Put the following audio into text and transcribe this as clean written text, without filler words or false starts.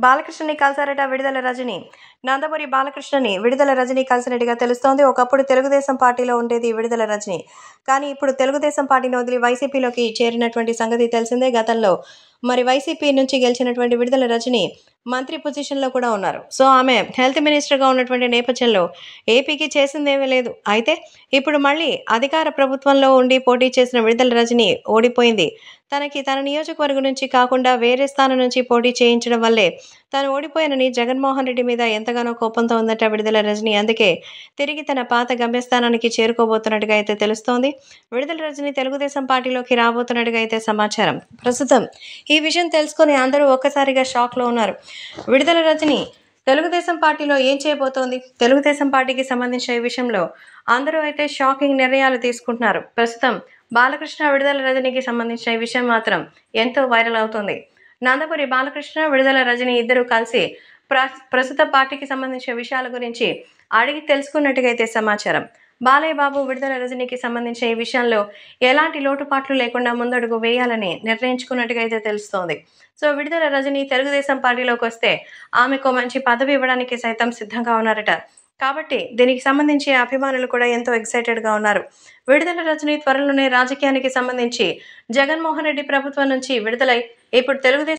బాలకృష్ణని కలిసారట విడుదల రజని. నందమూరి బాలకృష్ణని విడుదల రజని కలిసినట్టుగా తెలుస్తోంది. ఒకప్పుడు తెలుగుదేశం పార్టీలో ఉండేది విడుదల రజని. కానీ ఇప్పుడు తెలుగుదేశం పార్టీని వదిలి వైసీపీలోకి చేరినటువంటి సంగతి తెలిసిందే. గతంలో మరి వైసీపీ నుంచి గెలిచినటువంటి విడుదల రజని మంత్రి పొజిషన్లో కూడా ఉన్నారు. సో ఆమె హెల్త్ మినిస్టర్గా ఉన్నటువంటి నేపథ్యంలో ఏపీకి చేసిందేమీ లేదు. అయితే ఇప్పుడు మళ్ళీ అధికార ప్రభుత్వంలో ఉండి పోటీ చేసిన విడుదల రజని ఓడిపోయింది. తన నియోజకవర్గం నుంచి కాకుండా వేరే స్థానం నుంచి పోటీ చేయించడం వల్లే తాను ఓడిపోయానని జగన్మోహన్ రెడ్డి మీద ఎంతగానో కోపంతో ఉందట విడుదల రజని. అందుకే తిరిగి తన పాత గమ్యస్థానానికి చేరుకోబోతున్నట్టుగా అయితే తెలుస్తోంది. విడుదల రజని తెలుగుదేశం పార్టీలోకి రాబోతున్నట్టుగా అయితే సమాచారం. ప్రస్తుతం ఈ విషయం తెలుసుకొని అందరూ ఒక్కసారిగా షాక్లో ఉన్నారు. విడుదల రజని తెలుగుదేశం పార్టీలో ఏం చేయబోతోంది? తెలుగుదేశం పార్టీకి సంబంధించిన ఈ విషయంలో అందరూ అయితే షాకింగ్ నిర్ణయాలు తీసుకుంటున్నారు. ప్రస్తుతం బాలకృష్ణ విడుదల రజనీకి సంబంధించిన ఈ విషయం మాత్రం ఎంతో వైరల్ అవుతుంది. నందమూరి బాలకృష్ణ విడుదల రజని ఇద్దరు కలిసి ప్రస్తుత పార్టీకి సంబంధించిన విషయాల గురించి అడిగి తెలుసుకున్నట్టుగా అయితే సమాచారం. బాలయ్య బాబు విడుదల రజనీకి సంబంధించిన ఈ విషయంలో ఎలాంటి లోటుపాట్లు లేకుండా ముందడుగు వేయాలని నిర్ణయించుకున్నట్టుగా అయితే తెలుస్తోంది. సో విడుదల రజని తెలుగుదేశం పార్టీలోకి వస్తే ఆమెకు మంచి పదవి ఇవ్వడానికి సైతం సిద్ధంగా ఉన్నారట. కాబట్టి దీనికి సంబంధించి అభిమానులు కూడా ఎంతో ఎక్సైటెడ్గా ఉన్నారు. విడుదల రజని త్వరలోనే రాజకీయానికి సంబంధించి జగన్మోహన్ రెడ్డి ప్రభుత్వం నుంచి విడుదలై ఇప్పుడు తెలుగుదేశం